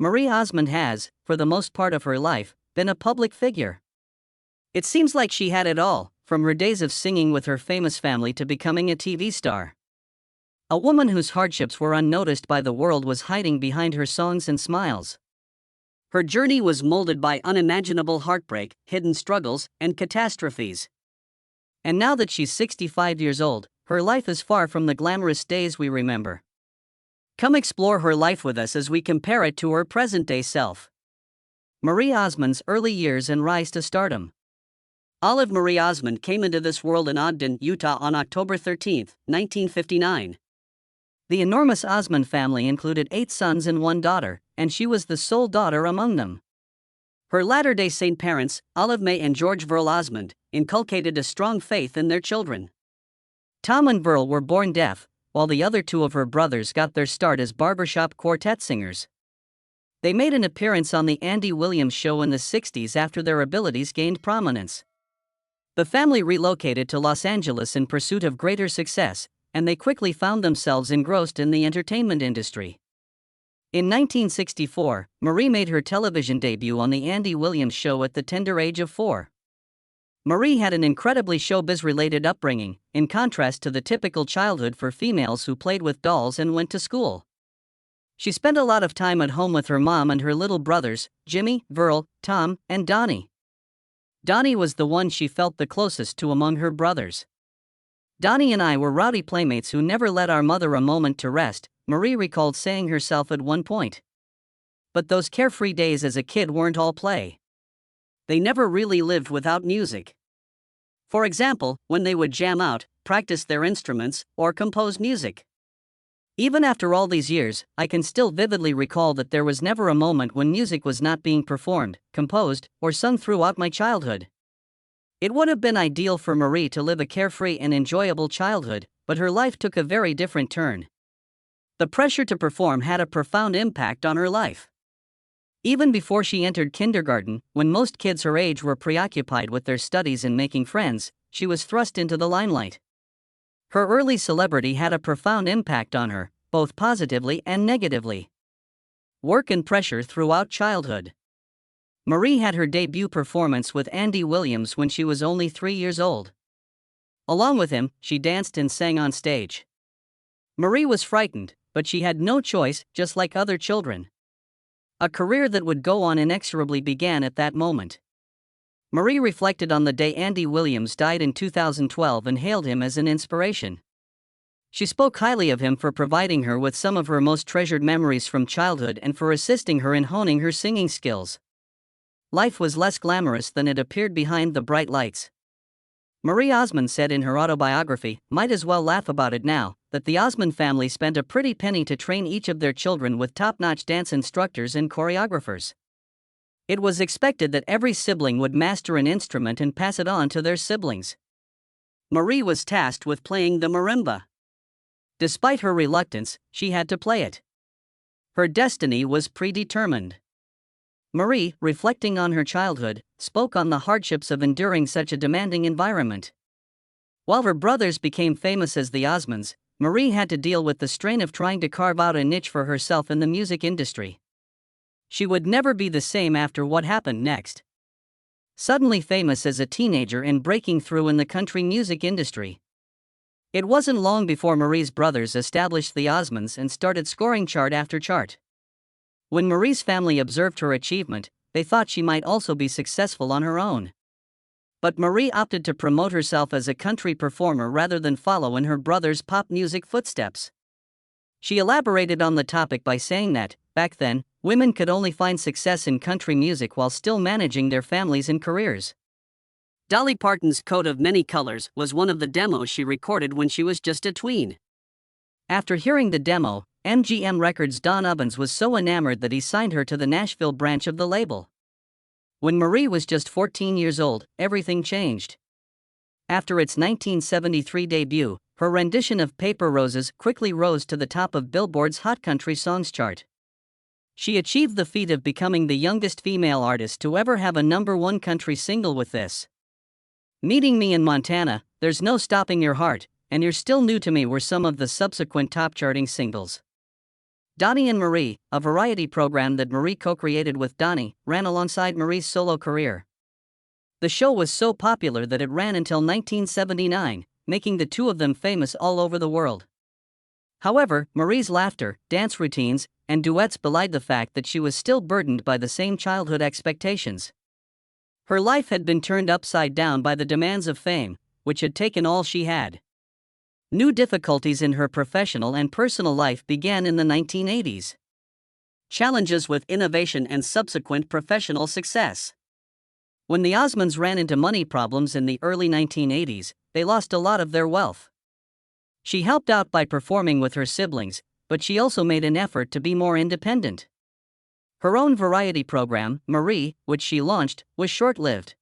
Marie Osmond has, for the most part of her life, been a public figure. It seems like she had it all, from her days of singing with her famous family to becoming a TV star. A woman whose hardships were unnoticed by the world was hiding behind her songs and smiles. Her journey was molded by unimaginable heartbreak, hidden struggles, and catastrophes. And now that she's 65 years old, her life is far from the glamorous days we remember. Come explore her life with us as we compare it to her present-day self. Marie Osmond's early years and rise to stardom. Olive Marie Osmond came into this world in Ogden, Utah on October 13, 1959. The enormous Osmond family included 8 sons and 1 daughter, and she was the sole daughter among them. Her Latter-day Saint parents, Olive May and George Verl Osmond, inculcated a strong faith in their children. Tom and Verl were born deaf, while the other 2 of her brothers got their start as barbershop quartet singers. They made an appearance on the Andy Williams Show in the 60s after their abilities gained prominence. The family relocated to Los Angeles in pursuit of greater success, and they quickly found themselves engrossed in the entertainment industry. In 1964, Marie made her television debut on the Andy Williams Show at the tender age of 4. Marie had an incredibly showbiz-related upbringing, in contrast to the typical childhood for females who played with dolls and went to school. She spent a lot of time at home with her mom and her little brothers, Jimmy, Verl, Tom, and Donnie. Donnie was the one she felt the closest to among her brothers. Donnie and I were rowdy playmates who never let our mother a moment to rest, Marie recalled saying herself at one point. But those carefree days as a kid weren't all play. They never really lived without music. For example, when they would jam out, practice their instruments, or compose music. Even after all these years, I can still vividly recall that there was never a moment when music was not being performed, composed, or sung throughout my childhood. It would have been ideal for Marie to live a carefree and enjoyable childhood, but her life took a very different turn. The pressure to perform had a profound impact on her life. Even before she entered kindergarten, when most kids her age were preoccupied with their studies and making friends, she was thrust into the limelight. Her early celebrity had a profound impact on her, both positively and negatively. Work and pressure throughout childhood. Marie had her debut performance with Andy Williams when she was only 3 years old. Along with him, she danced and sang on stage. Marie was frightened, but she had no choice, just like other children. A career that would go on inexorably began at that moment. Marie reflected on the day Andy Williams died in 2012 and hailed him as an inspiration. She spoke highly of him for providing her with some of her most treasured memories from childhood and for assisting her in honing her singing skills. Life was less glamorous than it appeared behind the bright lights. Marie Osmond said in her autobiography, "Might as well laugh about it now," that the Osmond family spent a pretty penny to train each of their children with top-notch dance instructors and choreographers. It was expected that every sibling would master an instrument and pass it on to their siblings. Marie was tasked with playing the marimba. Despite her reluctance, she had to play it. Her destiny was predetermined. Marie, reflecting on her childhood, spoke on the hardships of enduring such a demanding environment. While her brothers became famous as the Osmonds, Marie had to deal with the strain of trying to carve out a niche for herself in the music industry. She would never be the same after what happened next. Suddenly famous as a teenager and breaking through in the country music industry. It wasn't long before Marie's brothers established the Osmonds and started scoring chart after chart. When Marie's family observed her achievement, they thought she might also be successful on her own. But Marie opted to promote herself as a country performer rather than follow in her brother's pop music footsteps. She elaborated on the topic by saying that, back then, women could only find success in country music while still managing their families and careers. Dolly Parton's Coat of Many Colors was one of the demos she recorded when she was just a tween. After hearing the demo, MGM Records' Don Ovens was so enamored that he signed her to the Nashville branch of the label. When Marie was just 14 years old, everything changed. After its 1973 debut, her rendition of Paper Roses quickly rose to the top of Billboard's Hot Country Songs chart. She achieved the feat of becoming the youngest female artist to ever have a #1 country single with this. Meeting Me in Montana, There's No Stopping Your Heart, and You're Still New to Me were some of the subsequent top charting singles. Donnie and Marie, a variety program that Marie co-created with Donnie, ran alongside Marie's solo career. The show was so popular that it ran until 1979, making the two of them famous all over the world. However, Marie's laughter, dance routines, and duets belied the fact that she was still burdened by the same childhood expectations. Her life had been turned upside down by the demands of fame, which had taken all she had. New difficulties in her professional and personal life began in the 1980s. Challenges with innovation and subsequent professional success. When the Osmonds ran into money problems in the early 1980s, they lost a lot of their wealth. She helped out by performing with her siblings, but she also made an effort to be more independent. Her own variety program, Marie, which she launched, was short-lived.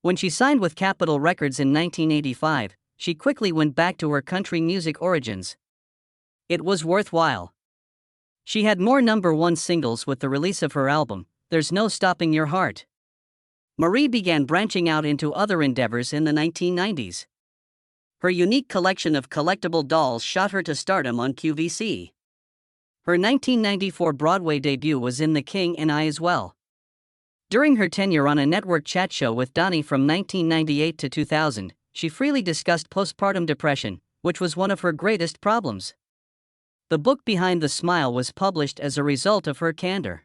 When she signed with Capitol Records in 1985, she quickly went back to her country music origins. It was worthwhile. She had more #1 singles with the release of her album, There's No Stopping Your Heart. Marie began branching out into other endeavors in the 1990s. Her unique collection of collectible dolls shot her to stardom on QVC. Her 1994 Broadway debut was in The King and I as well. During her tenure on a network chat show with Donnie from 1998 to 2000, she freely discussed postpartum depression, which was one of her greatest problems. The book Behind the Smile was published as a result of her candor.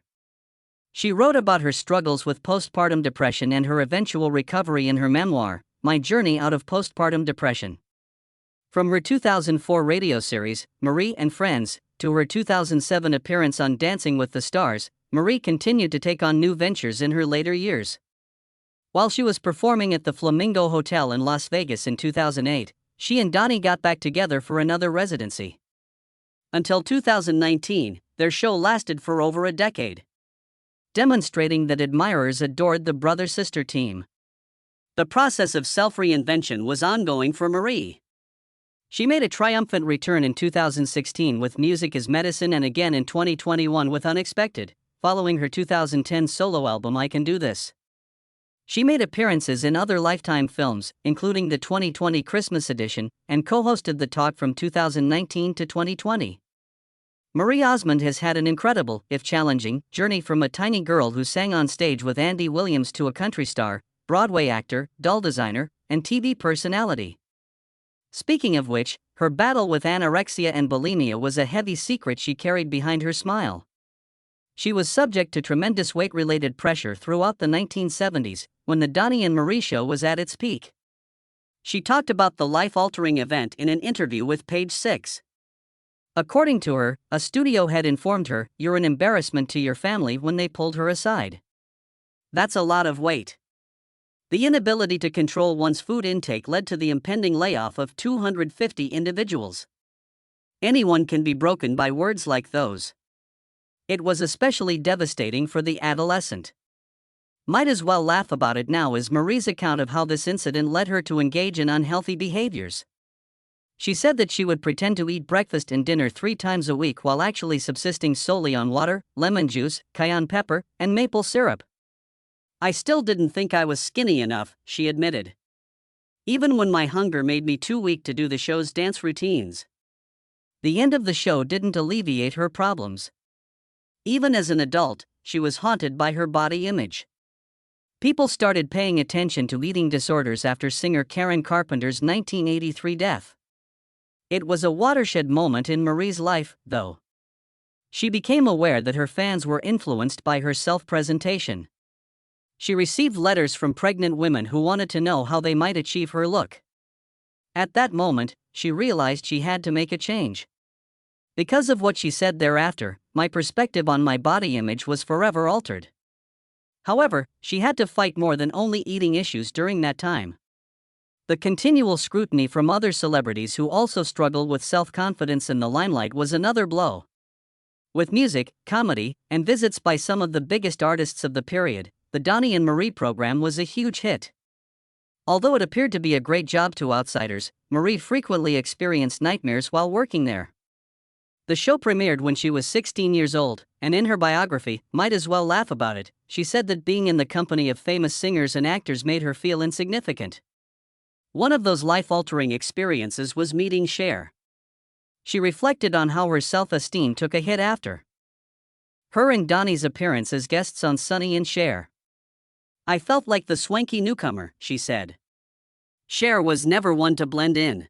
She wrote about her struggles with postpartum depression and her eventual recovery in her memoir, My Journey Out of Postpartum Depression. From her 2004 radio series, Marie and Friends, to her 2007 appearance on Dancing with the Stars, Marie continued to take on new ventures in her later years. While she was performing at the Flamingo Hotel in Las Vegas in 2008, she and Donnie got back together for another residency. Until 2019, their show lasted for over a decade, demonstrating that admirers adored the brother-sister team. The process of self-reinvention was ongoing for Marie. She made a triumphant return in 2016 with Music is Medicine and again in 2021 with Unexpected, following her 2010 solo album I Can Do This. She made appearances in other Lifetime films, including the 2020 Christmas edition, and co-hosted The Talk from 2019 to 2020. Marie Osmond has had an incredible, if challenging, journey from a tiny girl who sang on stage with Andy Williams to a country star, Broadway actor, doll designer, and TV personality. Speaking of which, her battle with anorexia and bulimia was a heavy secret she carried behind her smile. She was subject to tremendous weight-related pressure throughout the 1970s, when the Donnie and Marie show was at its peak. She talked about the life-altering event in an interview with Page Six. According to her, a studio head informed her, "You're an embarrassment to your family," when they pulled her aside. That's a lot of weight. The inability to control one's food intake led to the impending layoff of 250 individuals. Anyone can be broken by words like those. It was especially devastating for the adolescent. Might as well laugh about it now is Marie's account of how this incident led her to engage in unhealthy behaviors. She said that she would pretend to eat breakfast and dinner 3 times a week while actually subsisting solely on water, lemon juice, cayenne pepper, and maple syrup. I still didn't think I was skinny enough, she admitted. Even when my hunger made me too weak to do the show's dance routines. The end of the show didn't alleviate her problems. Even as an adult, she was haunted by her body image. People started paying attention to eating disorders after singer Karen Carpenter's 1983 death. It was a watershed moment in Marie's life, though. She became aware that her fans were influenced by her self-presentation. She received letters from pregnant women who wanted to know how they might achieve her look. At that moment, she realized she had to make a change. Because of what she said thereafter, my perspective on my body image was forever altered. However, she had to fight more than only eating issues during that time. The continual scrutiny from other celebrities who also struggled with self-confidence in the limelight was another blow. With music, comedy, and visits by some of the biggest artists of the period, the Donnie and Marie program was a huge hit. Although it appeared to be a great job to outsiders, Marie frequently experienced nightmares while working there. The show premiered when she was 16 years old, and in her biography, Might As Well Laugh About It, she said that being in the company of famous singers and actors made her feel insignificant. One of those life-altering experiences was meeting Cher. She reflected on how her self-esteem took a hit after her and Donnie's appearance as guests on Sonny and Cher. "I felt like the swanky newcomer," she said. Cher was never one to blend in.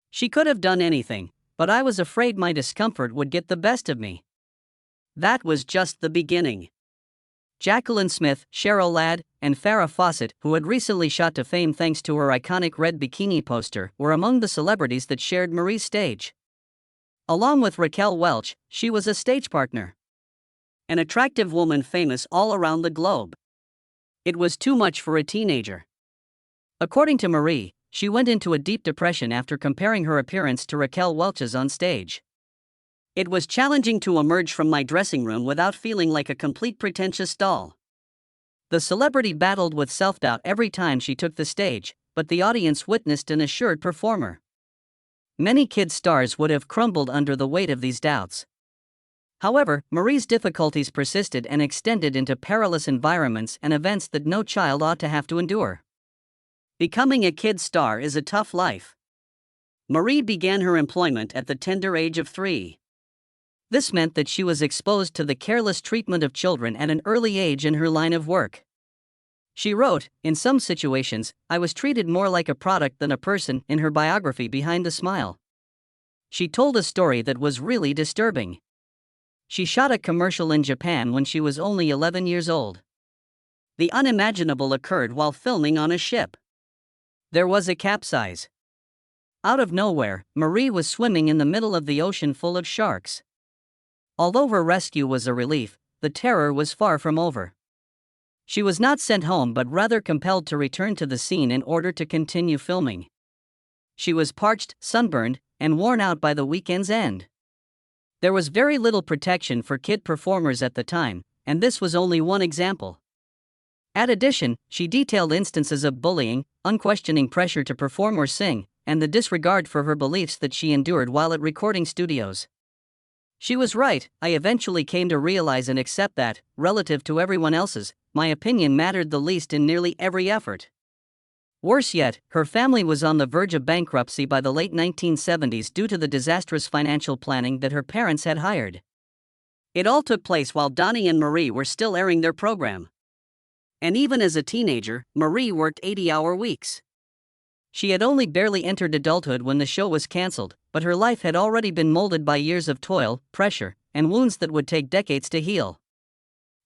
She could have done anything, but I was afraid my discomfort would get the best of me. That was just the beginning. Jacqueline Smith, Cheryl Ladd, and Farrah Fawcett, who had recently shot to fame thanks to her iconic red bikini poster, were among the celebrities that shared Marie's stage. Along with Raquel Welch, she was a stage partner. An attractive woman famous all around the globe. It was too much for a teenager. According to Marie, she went into a deep depression after comparing her appearance to Raquel Welch's on stage. "It was challenging to emerge from my dressing room without feeling like a complete pretentious doll." The celebrity battled with self-doubt every time she took the stage, but the audience witnessed an assured performer. Many kid stars would have crumbled under the weight of these doubts. However, Marie's difficulties persisted and extended into perilous environments and events that no child ought to have to endure. Becoming a kid star is a tough life. Marie began her employment at the tender age of 3. This meant that she was exposed to the careless treatment of children at an early age in her line of work. She wrote, "In some situations, I was treated more like a product than a person," in her biography Behind the Smile. She told a story that was really disturbing. She shot a commercial in Japan when she was only 11 years old. The unimaginable occurred while filming on a ship. There was a capsize. Out of nowhere, Marie was swimming in the middle of the ocean full of sharks. Although her rescue was a relief, the terror was far from over. She was not sent home but rather compelled to return to the scene in order to continue filming. She was parched, sunburned, and worn out by the weekend's end. There was very little protection for kid performers at the time, and this was only one example. In addition, she detailed instances of bullying, unquestioning pressure to perform or sing, and the disregard for her beliefs that she endured while at recording studios. She was right. "I eventually came to realize and accept that, relative to everyone else's, my opinion mattered the least in nearly every effort." Worse yet, her family was on the verge of bankruptcy by the late 1970s due to the disastrous financial planning that her parents had hired. It all took place while Donnie and Marie were still airing their program. And even as a teenager, Marie worked 80-hour weeks. She had only barely entered adulthood when the show was canceled, but her life had already been molded by years of toil, pressure, and wounds that would take decades to heal.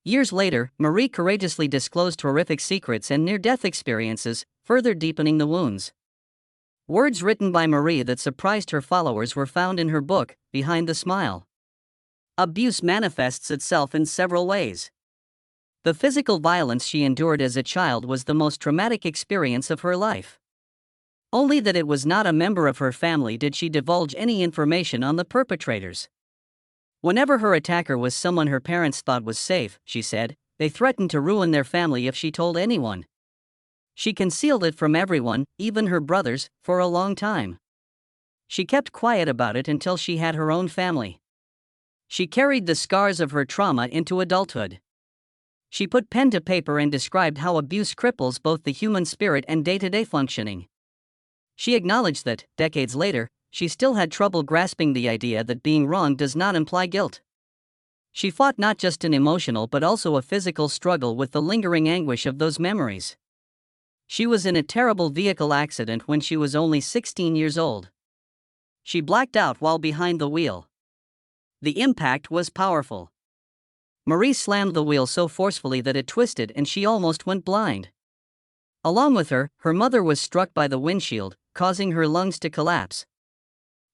Years later, Marie courageously disclosed horrific secrets and near-death experiences, further deepening the wounds. Words written by Marie that surprised her followers were found in her book, Behind the Smile. Abuse manifests itself in several ways. The physical violence she endured as a child was the most traumatic experience of her life. Only that it was not a member of her family did she divulge any information on the perpetrators. Whenever her attacker was someone her parents thought was safe, she said, they threatened to ruin their family if she told anyone. She concealed it from everyone, even her brothers, for a long time. She kept quiet about it until she had her own family. She carried the scars of her trauma into adulthood. She put pen to paper and described how abuse cripples both the human spirit and day-to-day functioning. She acknowledged that, decades later, she still had trouble grasping the idea that being wrong does not imply guilt. She fought not just an emotional but also a physical struggle with the lingering anguish of those memories. She was in a terrible vehicle accident when she was only 16 years old. She blacked out while behind the wheel. The impact was powerful. Marie slammed the wheel so forcefully that it twisted and she almost went blind. Along with her, her mother was struck by the windshield, causing her lungs to collapse.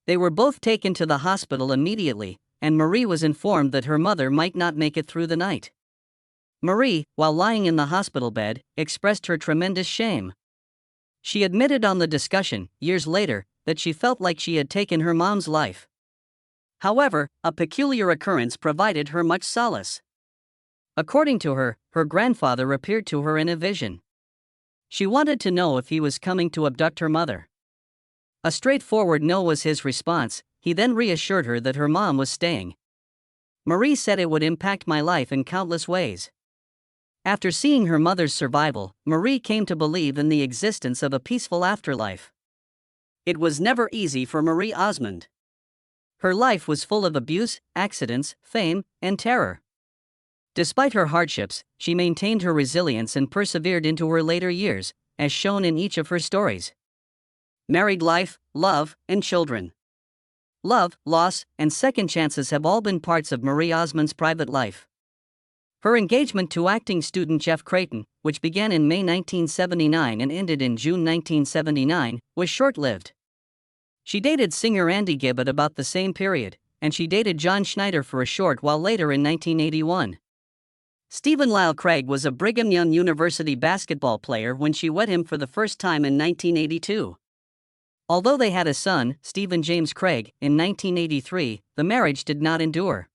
They were both taken to the hospital immediately, and Marie was informed that her mother might not make it through the night. Marie, while lying in the hospital bed, expressed her tremendous shame. She admitted on the discussion, years later, that she felt like she had taken her mom's life. However, a peculiar occurrence provided her much solace. According to her, her grandfather appeared to her in a vision. She wanted to know if he was coming to abduct her mother. A straightforward no was his response. He then reassured her that her mom was staying. Marie said, "It would impact my life in countless ways." After seeing her mother's survival, Marie came to believe in the existence of a peaceful afterlife. It was never easy for Marie Osmond. Her life was full of abuse, accidents, fame, and terror. Despite her hardships, she maintained her resilience and persevered into her later years, as shown in each of her stories. Married life, love, and children. Love, loss, and second chances have all been parts of Marie Osmond's private life. Her engagement to acting student Jeff Creighton, which began in May 1979 and ended in June 1979, was short-lived. She dated singer Andy Gibb at about the same period, and she dated John Schneider for a short while later in 1981. Stephen Lyle Craig was a Brigham Young University basketball player when she wed him for the first time in 1982. Although they had a son, Stephen James Craig, in 1983, the marriage did not endure.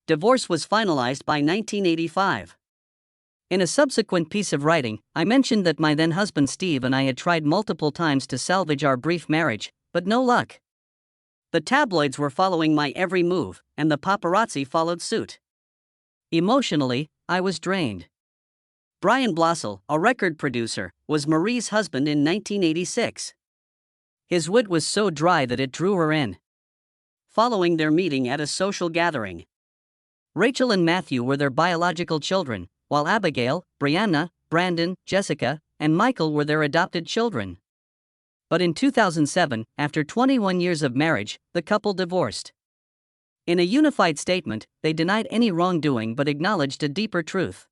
Divorce was finalized by 1985. In a subsequent piece of writing, I mentioned that my then-husband Steve and I had tried multiple times to salvage our brief marriage, but no luck. The tabloids were following my every move, and the paparazzi followed suit. Emotionally, I was drained. Brian Blossel, a record producer, was Marie's husband in 1986. His wit was so dry that it drew her in. Following their meeting at a social gathering, Rachel and Matthew were their biological children, while Abigail, Brianna, Brandon, Jessica, and Michael were their adopted children. But in 2007, after 21 years of marriage, the couple divorced. In a unified statement, they denied any wrongdoing but acknowledged a deeper truth.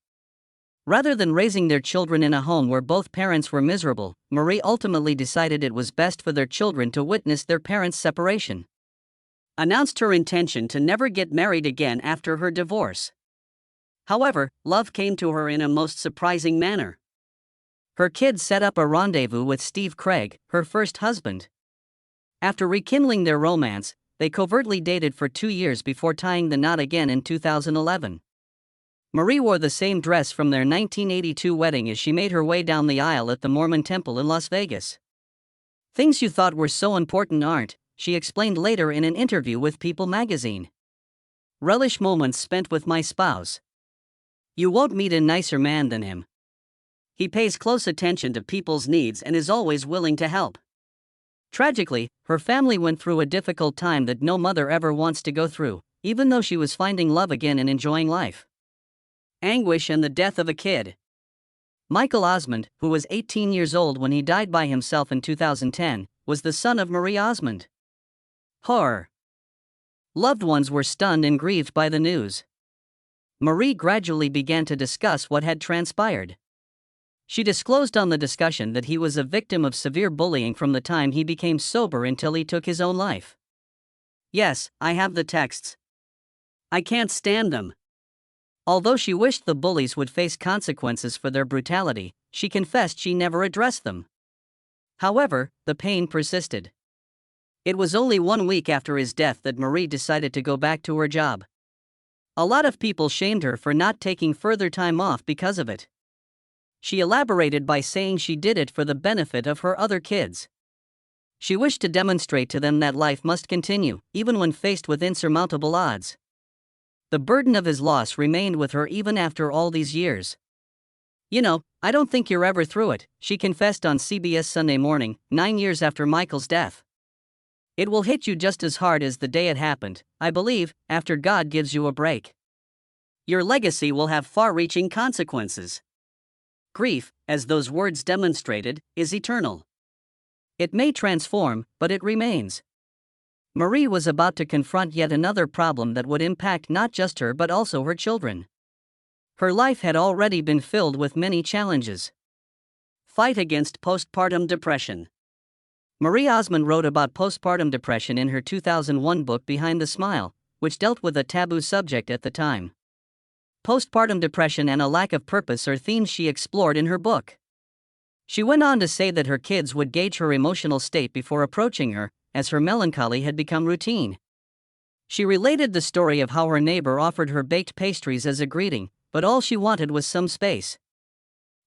Rather than raising their children in a home where both parents were miserable, Marie ultimately decided it was best for their children to witness their parents' separation. Announced her intention to never get married again after her divorce. However, love came to her in a most surprising manner. Her kids set up a rendezvous with Steve Craig, her first husband. After rekindling their romance, they covertly dated for 2 years before tying the knot again in 2011. Marie wore the same dress from their 1982 wedding as she made her way down the aisle at the Mormon Temple in Las Vegas. "Things you thought were so important aren't," she explained later in an interview with People magazine. "Relish moments spent with my spouse. You won't meet a nicer man than him. He pays close attention to people's needs and is always willing to help." Tragically, her family went through a difficult time that no mother ever wants to go through, even though she was finding love again and enjoying life. Anguish and the death of a kid. Michael Osmond, who was 18 years old when he died by himself in 2010, was the son of Marie Osmond. Horror. Loved ones were stunned and grieved by the news. Marie gradually began to discuss what had transpired. She disclosed on the discussion that he was a victim of severe bullying from the time he became sober until he took his own life. "Yes, I have the texts. I can't stand them." Although she wished the bullies would face consequences for their brutality, she confessed she never addressed them. However, the pain persisted. It was only 1 week after his death that Marie decided to go back to her job. A lot of people shamed her for not taking further time off because of it. She elaborated by saying she did it for the benefit of her other kids. She wished to demonstrate to them that life must continue, even when faced with insurmountable odds. The burden of his loss remained with her even after all these years. "You know, I don't think you're ever through it," she confessed on CBS Sunday Morning, 9 years after Michael's death. "It will hit you just as hard as the day it happened, I believe, after God gives you a break. Your legacy will have far-reaching consequences. Grief, as those words demonstrated, is eternal. It may transform, but it remains." Marie was about to confront yet another problem that would impact not just her but also her children. Her life had already been filled with many challenges. Fight against postpartum depression. Marie Osmond wrote about postpartum depression in her 2001 book Behind the Smile, which dealt with a taboo subject at the time. Postpartum depression and a lack of purpose are themes she explored in her book. She went on to say that her kids would gauge her emotional state before approaching her, as her melancholy had become routine. She related the story of how her neighbor offered her baked pastries as a greeting, but all she wanted was some space.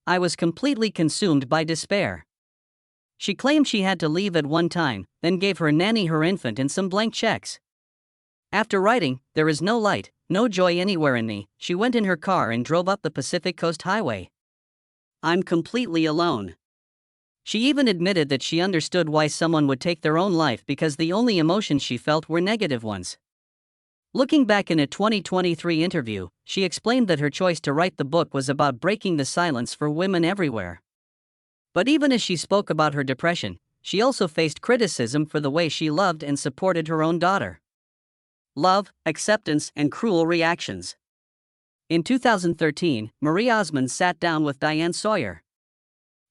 "I was completely consumed by despair." She claimed she had to leave at one time, then gave her nanny her infant and some blank checks. After writing, "There is no light, no joy anywhere in me," she went in her car and drove up the Pacific Coast Highway. "I'm completely alone. She even admitted that she understood why someone would take their own life because the only emotions she felt were negative ones. Looking back in a 2023 interview, she explained that her choice to write the book was about breaking the silence for women everywhere. But even as she spoke about her depression, she also faced criticism for the way she loved and supported her own daughter. Love, acceptance, and cruel reactions. In 2013, Marie Osmond sat down with Diane Sawyer.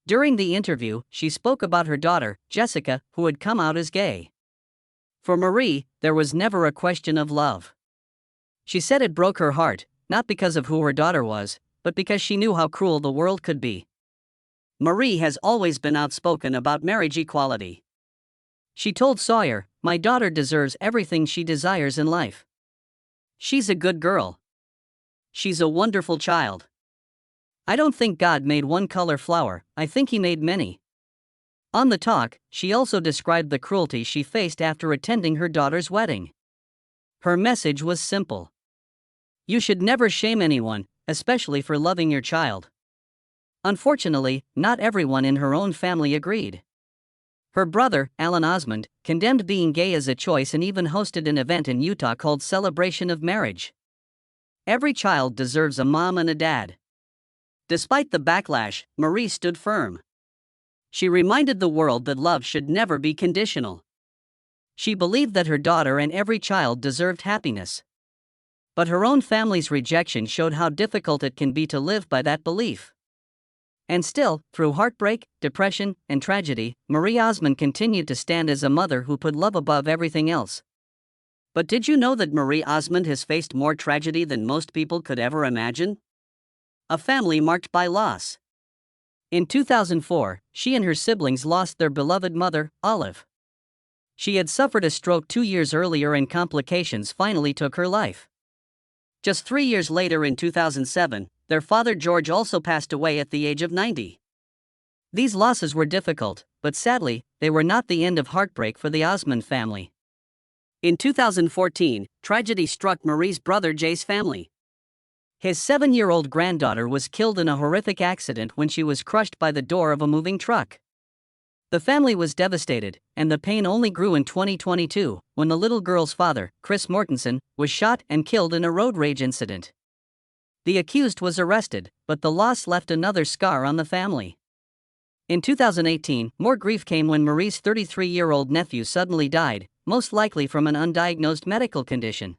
During the interview, she spoke about her daughter, Jessica, who had come out as gay. For Marie, there was never a question of love. She said it broke her heart, not because of who her daughter was, but because she knew how cruel the world could be. Marie has always been outspoken about marriage equality. She told Sawyer, "My daughter deserves everything she desires in life. She's a good girl. She's a wonderful child. I don't think God made one color flower, I think He made many." On the talk, she also described the cruelty she faced after attending her daughter's wedding. Her message was simple. You should never shame anyone, especially for loving your child. Unfortunately, not everyone in her own family agreed. Her brother, Alan Osmond, condemned being gay as a choice and even hosted an event in Utah called Celebration of Marriage. Every child deserves a mom and a dad. Despite the backlash, Marie stood firm. She reminded the world that love should never be conditional. She believed that her daughter and every child deserved happiness. But her own family's rejection showed how difficult it can be to live by that belief. And still, through heartbreak, depression, and tragedy, Marie Osmond continued to stand as a mother who put love above everything else. But did you know that Marie Osmond has faced more tragedy than most people could ever imagine? A family marked by loss. In 2004, she and her siblings lost their beloved mother, Olive. She had suffered a stroke 2 years earlier and complications finally took her life. Just 3 years later in 2007, their father George also passed away at the age of 90. These losses were difficult, but sadly, they were not the end of heartbreak for the Osmond family. In 2014, tragedy struck Marie's brother Jay's family. His 7-year-old granddaughter was killed in a horrific accident when she was crushed by the door of a moving truck. The family was devastated, and the pain only grew in 2022, when the little girl's father, Chris Mortensen, was shot and killed in a road rage incident. The accused was arrested, but the loss left another scar on the family. In 2018, more grief came when Marie's 33-year-old nephew suddenly died, most likely from an undiagnosed medical condition.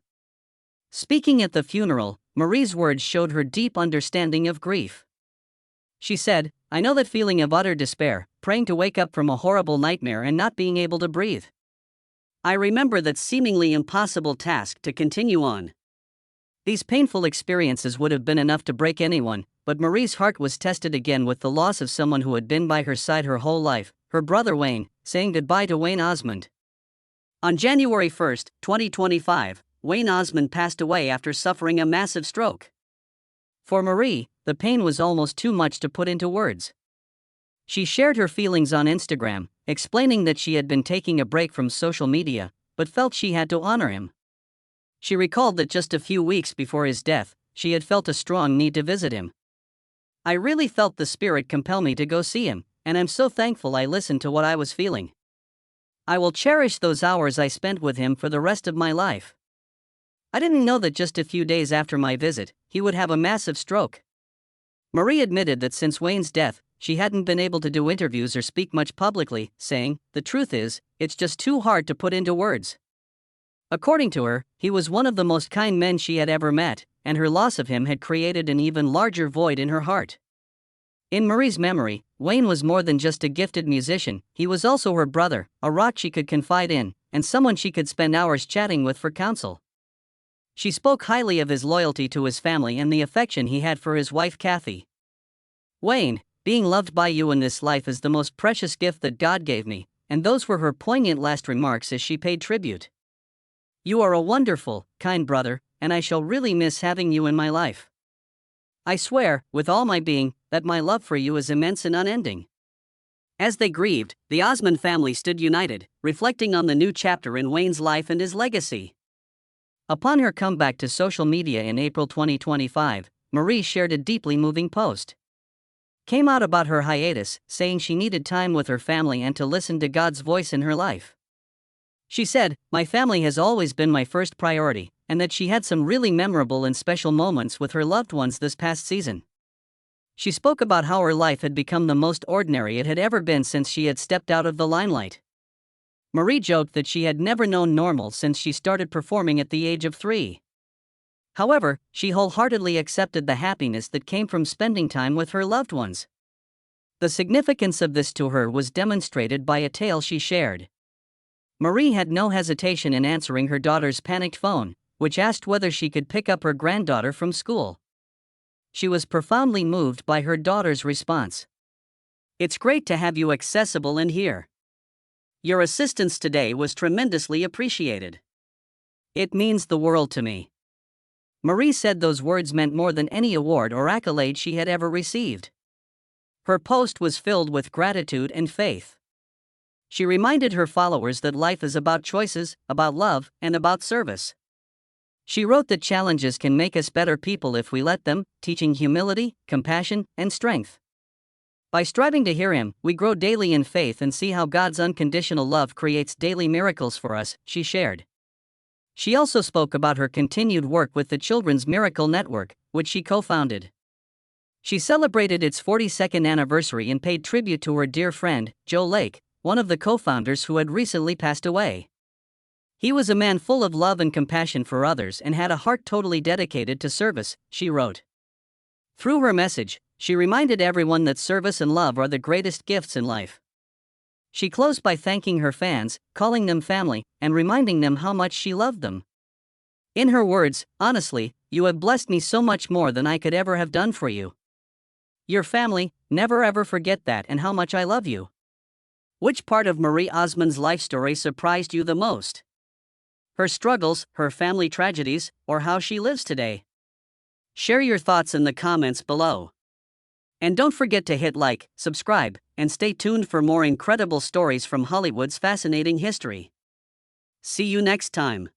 Speaking at the funeral, Marie's words showed her deep understanding of grief. She said, "I know that feeling of utter despair, praying to wake up from a horrible nightmare and not being able to breathe. I remember that seemingly impossible task to continue on." These painful experiences would have been enough to break anyone, but Marie's heart was tested again with the loss of someone who had been by her side her whole life, her brother Wayne, saying goodbye to Wayne Osmond. On January 1, 2025, Wayne Osmond passed away after suffering a massive stroke. For Marie, the pain was almost too much to put into words. She shared her feelings on Instagram, explaining that she had been taking a break from social media, but felt she had to honor him. She recalled that just a few weeks before his death, she had felt a strong need to visit him. "I really felt the spirit compel me to go see him, and I'm so thankful I listened to what I was feeling. I will cherish those hours I spent with him for the rest of my life. I didn't know that just a few days after my visit, he would have a massive stroke." Marie admitted that since Wayne's death, she hadn't been able to do interviews or speak much publicly, saying, "The truth is, it's just too hard to put into words." According to her, he was one of the most kind men she had ever met, and her loss of him had created an even larger void in her heart. In Marie's memory, Wayne was more than just a gifted musician, he was also her brother, a rock she could confide in, and someone she could spend hours chatting with for counsel. She spoke highly of his loyalty to his family and the affection he had for his wife Kathy. "Wayne, being loved by you in this life is the most precious gift that God gave me," and those were her poignant last remarks as she paid tribute. "You are a wonderful, kind brother, and I shall really miss having you in my life. I swear, with all my being, that my love for you is immense and unending." As they grieved, the Osmond family stood united, reflecting on the new chapter in Wayne's life and his legacy. Upon her comeback to social media in April 2025, Marie shared a deeply moving post. came out about her hiatus, saying she needed time with her family and to listen to God's voice in her life. She said, "My family has always been my first priority," and that she had some really memorable and special moments with her loved ones this past season. She spoke about how her life had become the most ordinary it had ever been since she had stepped out of the limelight. Marie joked that she had never known normal since she started performing at the age of 3. However, she wholeheartedly accepted the happiness that came from spending time with her loved ones. The significance of this to her was demonstrated by a tale she shared. Marie had no hesitation in answering her daughter's panicked phone, which asked whether she could pick up her granddaughter from school. She was profoundly moved by her daughter's response. "It's great to have you accessible and here. Your assistance today was tremendously appreciated. It means the world to me." Marie said those words meant more than any award or accolade she had ever received. Her post was filled with gratitude and faith. She reminded her followers that life is about choices, about love, and about service. She wrote that challenges can make us better people if we let them, teaching humility, compassion, and strength. By striving to hear Him, we grow daily in faith and see how God's unconditional love creates daily miracles for us, she shared. She also spoke about her continued work with the Children's Miracle Network, which she co-founded. She celebrated its 42nd anniversary and paid tribute to her dear friend, Joe Lake, one of the co-founders who had recently passed away. "He was a man full of love and compassion for others and had a heart totally dedicated to service," she wrote. Through her message, she reminded everyone that service and love are the greatest gifts in life. She closed by thanking her fans, calling them family, and reminding them how much she loved them. In her words, "Honestly, you have blessed me so much more than I could ever have done for you. Your family, never ever forget that and how much I love you." Which part of Marie Osmond's life story surprised you the most? Her struggles, her family tragedies, or how she lives today? Share your thoughts in the comments below. And don't forget to hit like, subscribe, and stay tuned for more incredible stories from Hollywood's fascinating history. See you next time.